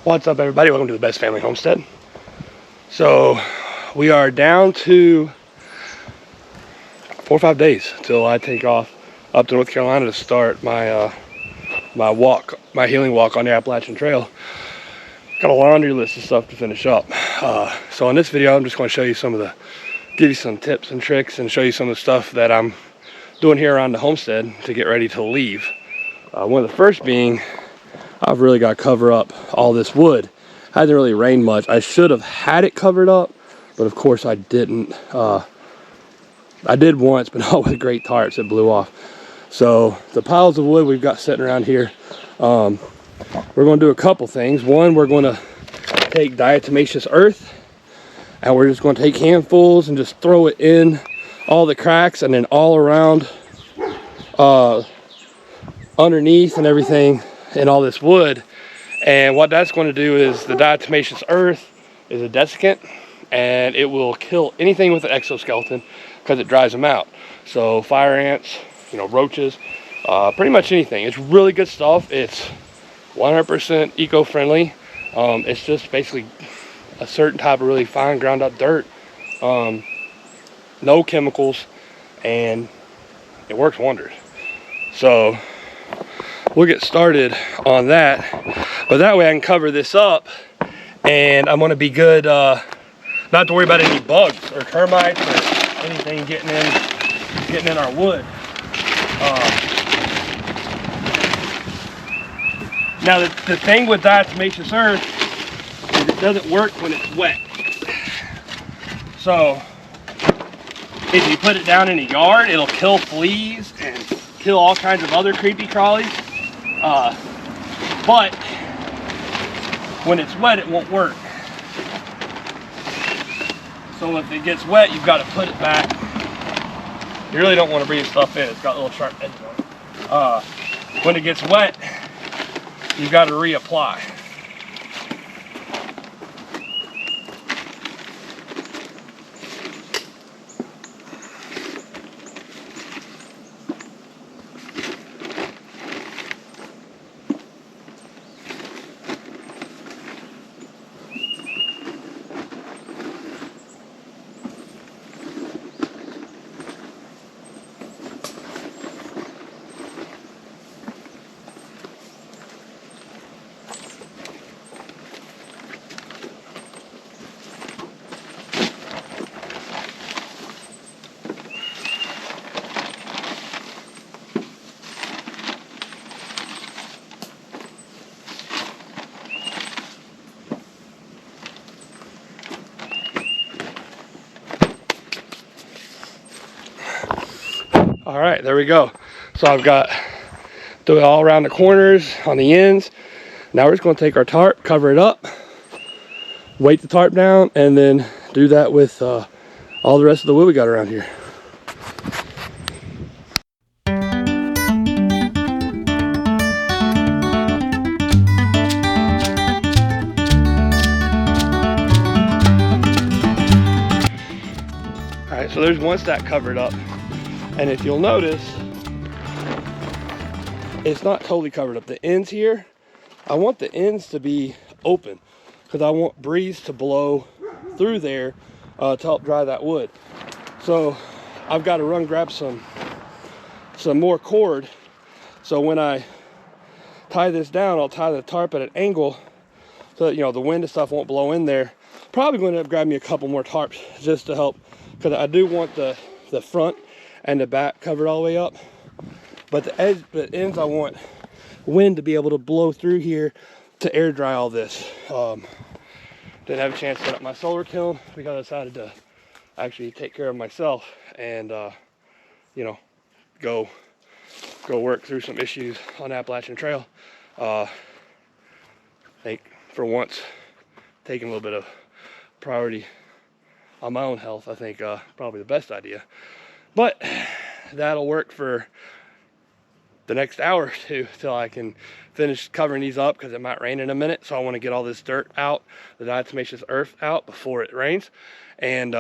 What's up, everybody? Welcome to the Best Family Homestead. So we are down to 4 or 5 days till I take off up to North Carolina to start my my healing walk on the Appalachian Trail. Got a laundry list of stuff to finish up. So in this video, I'm just going to show you give you some tips and tricks and show you some of the stuff that I'm doing here around the homestead to get ready to leave. One of the first being, I've really got to cover up all this wood. Hasn't really rained much. I should have had it covered up, but of course I didn't. I did once, but not with great tarps that blew off. So the piles of wood we've got sitting around here, we're going to do a couple things. One, we're going to take diatomaceous earth, and we're just going to take handfuls and just throw it in all the cracks and then all around, underneath and everything in all this wood. And what that's going to do is, the diatomaceous earth is a desiccant, and it will kill anything with an exoskeleton because it dries them out. So fire ants, roaches, pretty much anything. It's really good stuff. It's 100% eco-friendly. It's just basically a certain type of really fine ground up dirt, no chemicals, and it works wonders. So we'll get started on that, but that way I can cover this up and I'm going to be good, not to worry about any bugs or termites or anything getting in our wood. Now the thing with diatomaceous earth is it doesn't work when it's wet. So if you put it down in a yard, it'll kill fleas and kill all kinds of other creepy crawlies. But when it's wet, it won't work. So if it gets wet, you've got to put it back. You really don't want to breathe stuff in. It's got little sharp edges on it. When it gets wet, you've got to reapply. All right, there we go. So I've got do it all around the corners, on the ends. Now we're just going to take our tarp, cover it up, weight the tarp down, and then do that with all the rest of the wood we got around here. All right, so there's one stack covered up. And if you'll notice, it's not totally covered up. The ends here, I want the ends to be open because I want breeze to blow through there to help dry that wood. So I've got to run grab some more cord. So when I tie this down, I'll tie the tarp at an angle so that the wind and stuff won't blow in there. Probably going to grab me a couple more tarps just to help, because I do want the front and the back covered all the way up, but the ends, I want wind to be able to blow through here to air dry all this. Didn't have a chance to set up my solar kiln because I decided to actually take care of myself and go work through some issues on the Appalachian Trail. I think for once taking a little bit of priority on my own health, I think probably the best idea. But that'll work for the next hour or two till I can finish covering these up, because it might rain in a minute. So I want to get all this dirt out, the diatomaceous earth out before it rains, and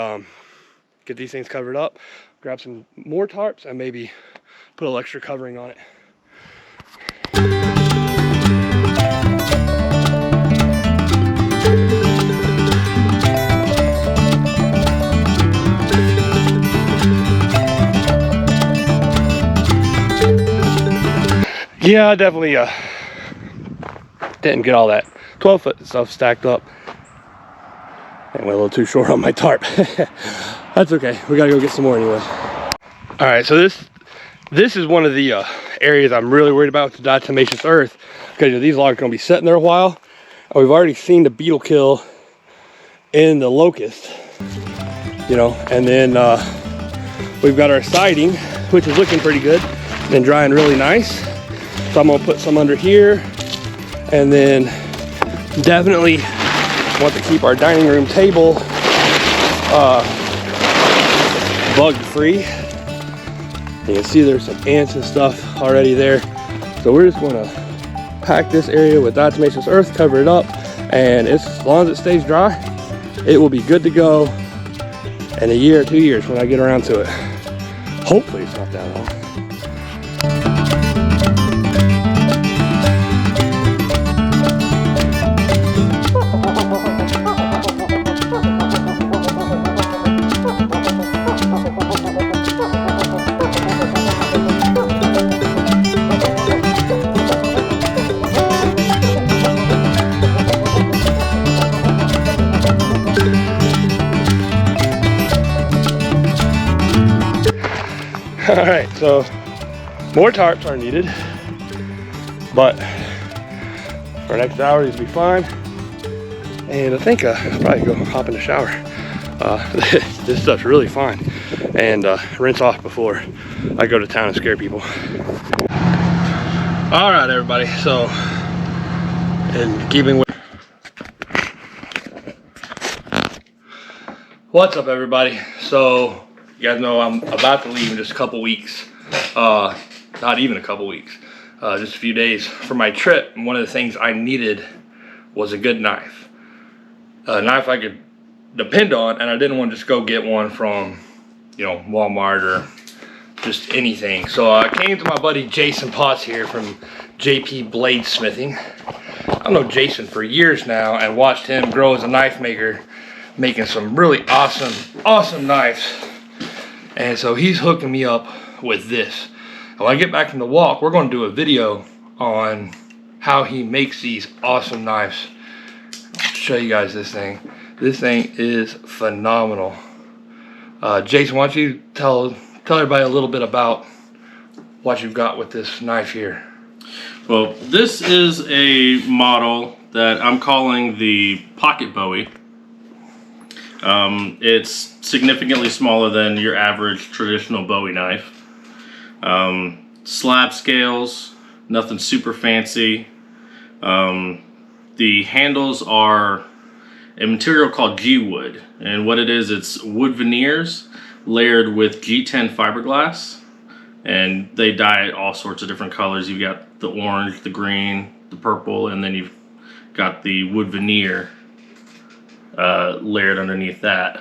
get these things covered up, grab some more tarps, and maybe put a little extra covering on it. Yeah, I definitely didn't get all that 12-foot stuff stacked up. And went a little too short on my tarp. That's okay. We gotta go get some more anyway. All right, so this is one of the areas I'm really worried about with the diatomaceous earth, because these logs are gonna be sitting there a while. And we've already seen the beetle kill in the locust, you know, and then we've got our siding, which is looking pretty good and drying really nice. So I'm gonna put some under here, and then definitely want to keep our dining room table bug free. You can see there's some ants and stuff already there. So we're just gonna pack this area with diatomaceous earth, cover it up, and as long as it stays dry, it will be good to go in a year or 2 years when I get around to it. Hopefully it's not that long. All right, so more tarps are needed, but for the next hour, these will be fine. And I think I'll probably go hop in the shower. This stuff's really fine, and rinse off before I go to town and scare people. All right, everybody. So, in keeping with what's up, everybody? So, you guys know I'm about to leave in just a couple weeks. Not even a couple weeks. Just a few days for my trip. And one of the things I needed was a good knife. A knife I could depend on, and I didn't want to just go get one from, you know, Walmart or just anything. So I came to my buddy Jason Potts here from JP Bladesmithing. I've known Jason for years now and watched him grow as a knife maker, making some really awesome knives. And so he's hooking me up with this. And when I get back from the walk, we're going to do a video on how he makes these awesome knives. I'll show you guys this thing. This thing is phenomenal. Jason, why don't you tell everybody a little bit about what you've got with this knife here. Well, this is a model that I'm calling the Pocket Bowie. It's significantly smaller than your average traditional Bowie knife. Slab scales, nothing super fancy. The handles are a material called G-wood, and what it is, it's wood veneers layered with G10 fiberglass, and they dye all sorts of different colors. You've got the orange, the green, the purple, and then you've got the wood veneer layered underneath that.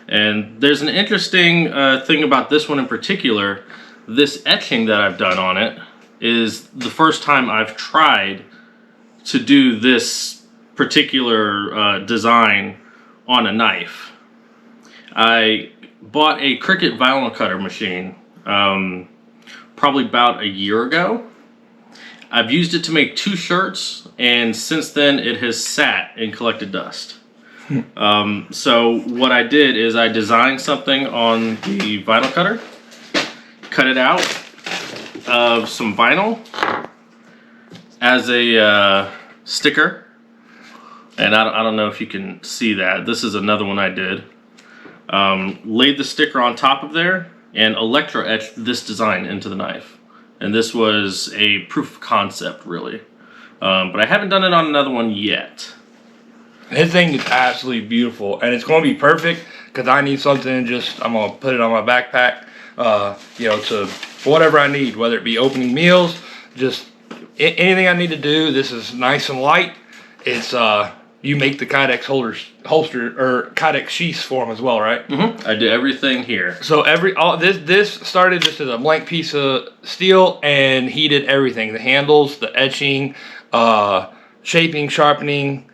And there's an interesting thing about this one in particular. This etching that I've done on it is the first time I've tried to do this particular design on a knife. I bought a Cricut vinyl cutter machine probably about a year ago. I've used it to make 2 shirts, and since then it has sat and collected dust. So what I did is I designed something on the vinyl cutter, cut it out of some vinyl as a sticker, and I don't know if you can see that. This is another one I did. Laid the sticker on top of there and electro etched this design into the knife, and this was a proof of concept, really. But I haven't done it on another one yet. This thing is absolutely beautiful, and it's going to be perfect because I need something. I'm going to put it on my backpack, you know, to whatever I need, whether it be opening meals, just anything I need to do. This is nice and light. It's you make the Kydex holster or Kydex sheaths for them as well, right? Mm-hmm. I do everything here. So this started just as a blank piece of steel, and he did everything: the handles, the etching, shaping, sharpening,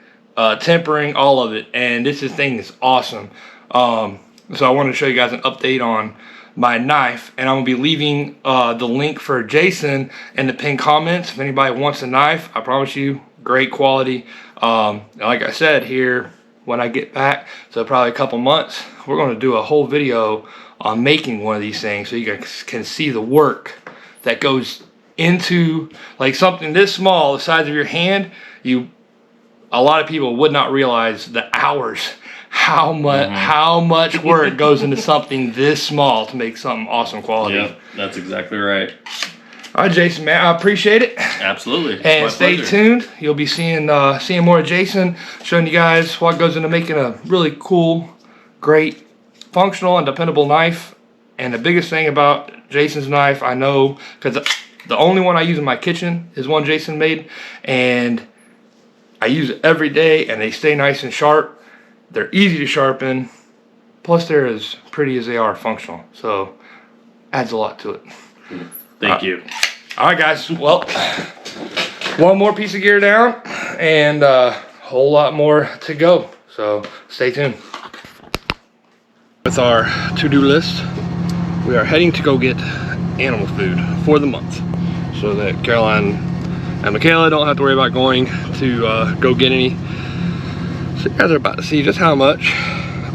tempering, all of it. And this thing is awesome. So I wanted to show you guys an update on my knife, and I'm gonna be leaving the link for Jason in the pinned comments. If anybody wants a knife, I promise you, great quality. Like I said, here when I get back, so probably a couple months, we're gonna do a whole video on making one of these things, so you guys can see the work that goes into like something this small, the size of your hand. A lot of people would not realize the hours, how much work goes into something this small to make something awesome quality. Yep, that's exactly right. All right, Jason, man, I appreciate it. Absolutely. And stay tuned. You'll be seeing more of Jason, showing you guys what goes into making a really cool, great, functional, and dependable knife. And the biggest thing about Jason's knife, I know, because the only one I use in my kitchen is one Jason made, and I use it every day, and they stay nice and sharp. They're easy to sharpen, plus they're as pretty as they are functional. So adds a lot to it. Thank you. All right, guys. Well, one more piece of gear down, and a whole lot more to go. So stay tuned. With our to-do list, we are heading to go get animal food for the month, so that Caroline and Michaela don't have to worry about going to go get any. So you guys are about to see just how much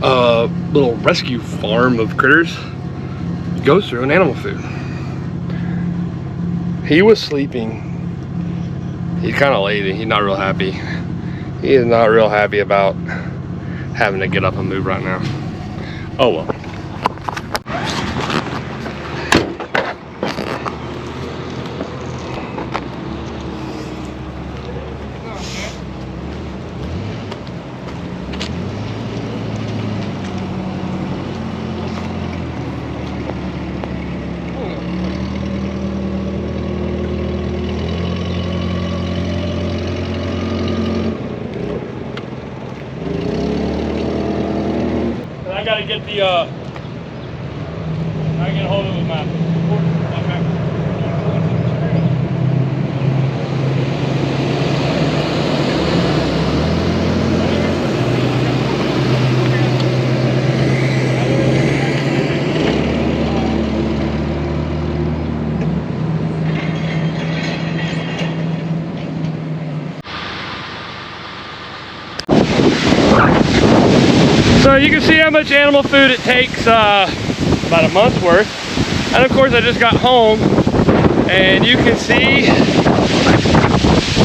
a little rescue farm of critters goes through in animal food. He was sleeping. He's kind of lazy. He's not real happy. He is not real happy about having to get up and move right now. Oh well. I gotta get the I get a hold of my So you can see how much animal food it takes, about a month's worth. And of course I just got home, and you can see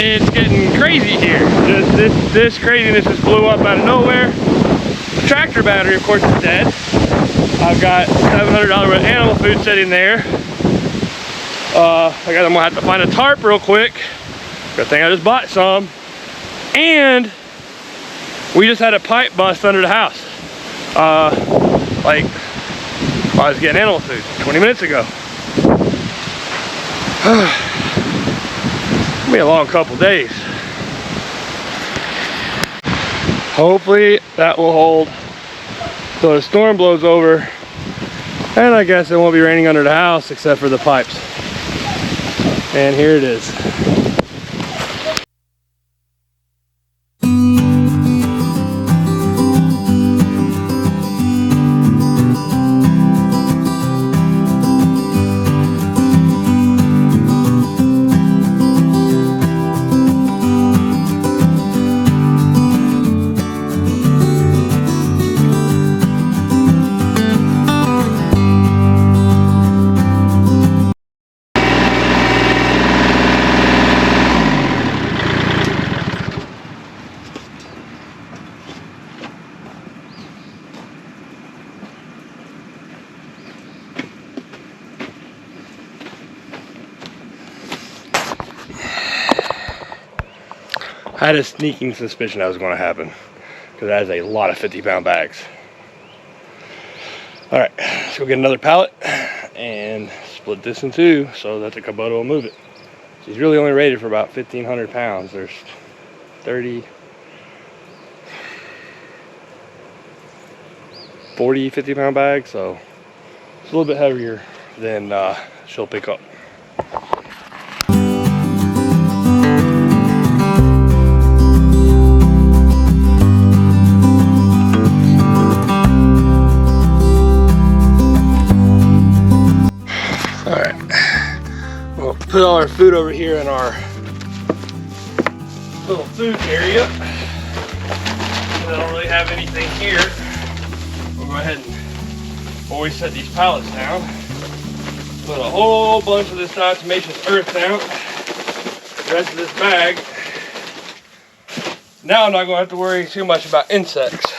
it's getting crazy here. This craziness just blew up out of nowhere. The tractor battery, of course, is dead. I've got $700 worth of animal food sitting there. I'm gonna have to find a tarp real quick. Good thing I just bought some. And we just had a pipe bust under the house. Like I was getting animal food 20 minutes ago. It'll be a long couple days. Hopefully that will hold till the storm blows over, and I guess it won't be raining under the house except for the pipes. And here it is. I had a sneaking suspicion that was going to happen, because that is a lot of 50-pound bags. All right, let's go get another pallet and split this in two so that the Kubota will move it. She's really only rated for about 1,500 pounds. There's 40, 50-pound bags, so it's a little bit heavier than she'll pick up. put all our food over here in our little food area. I don't really have anything here. We'll go ahead and, before we set these pallets down, put a whole bunch of this diatomaceous earth down. The rest of this bag. Now I'm not going to have to worry too much about insects.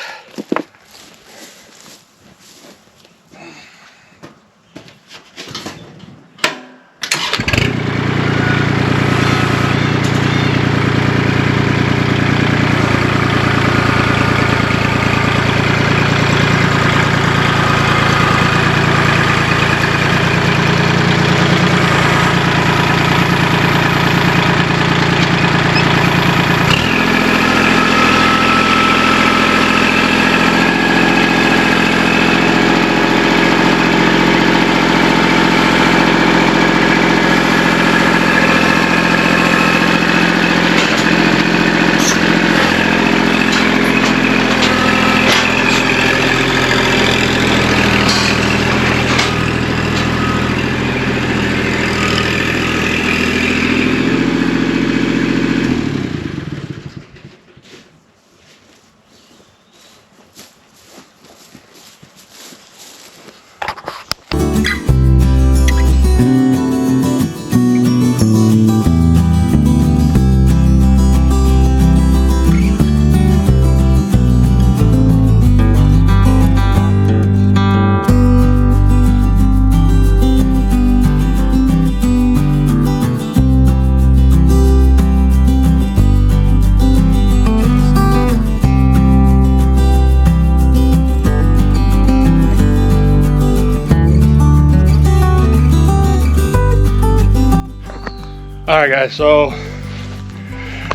Alright guys, so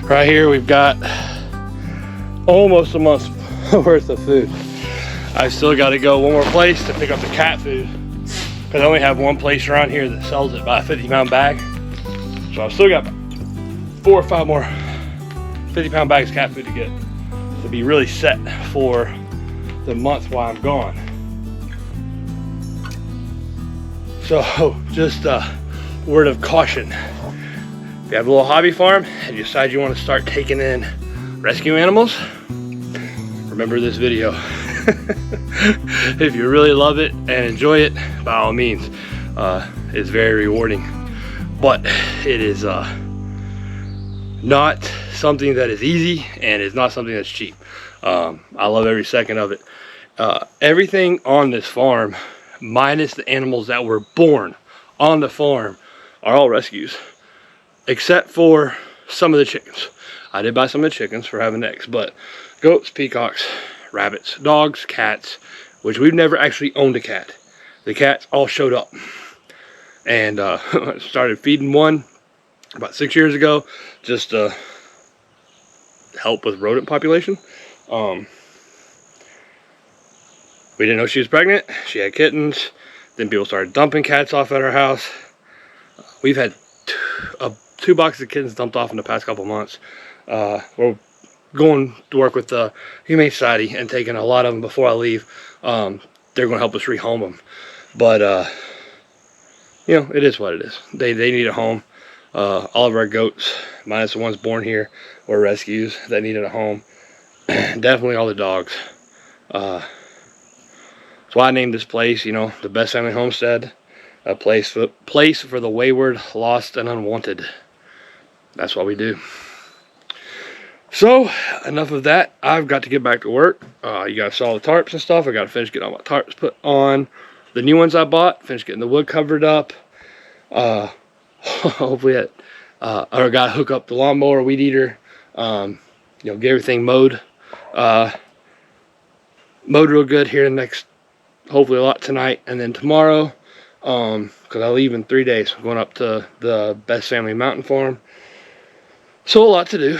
right here we've got almost a month's worth of food. I still got to go one more place to pick up the cat food because I only have one place around here that sells it by a 50-pound bag. So I've still got 4 or 5 more 50-pound bags of cat food to get to be really set for the month while I'm gone. So just a word of caution. If you have a little hobby farm and you decide you want to start taking in rescue animals, remember this video. If you really love it and enjoy it, by all means, it's very rewarding. But it is not something that is easy, and it's not something that's cheap. I love every second of it. Everything on this farm, minus the animals that were born on the farm, are all rescues. Except for some of the chickens. I did buy some of the chickens for having eggs, but goats, peacocks, rabbits, dogs, cats, which we've never actually owned a cat. The cats all showed up. And started feeding one about 6 years ago, just to help with rodent population. We didn't know she was pregnant. She had kittens. Then people started dumping cats off at our house. We've had 2 boxes of kittens dumped off in the past couple months. We're going to work with the Humane Society and taking a lot of them before I leave. They're going to help us rehome them. But, you know, it is what it is. They need a home. All of our goats, minus the ones born here, were rescues that needed a home. Definitely all the dogs. That's why I named this place, you know, the Best Family Homestead. A place for the wayward, lost, and unwanted. That's what we do. So, enough of that. I've got to get back to work. You guys saw the tarps and stuff. I got to finish getting all my tarps put on. The new ones I bought. Finish getting the wood covered up. Hopefully, I got to hook up the lawnmower, weed eater. You know, get everything mowed. Mowed real good here in the next, hopefully a lot tonight. And then tomorrow, because I leave in 3 days. I'm going up to the Best Family Mountain Farm. So a lot to do.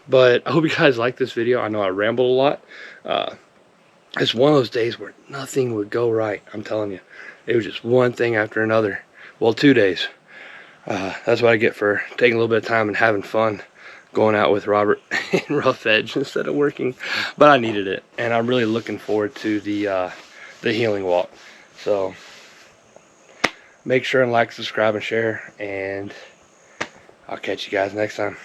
But I hope you guys like this video. I know I rambled a lot. It's one of those days where nothing would go right. I'm telling you. It was just one thing after another. Well, 2 days. That's what I get for taking a little bit of time and having fun. Going out with Robert in Rough Edge instead of working. But I needed it. And I'm really looking forward to the healing walk. So Make sure and like, subscribe, and share. And I'll catch you guys next time.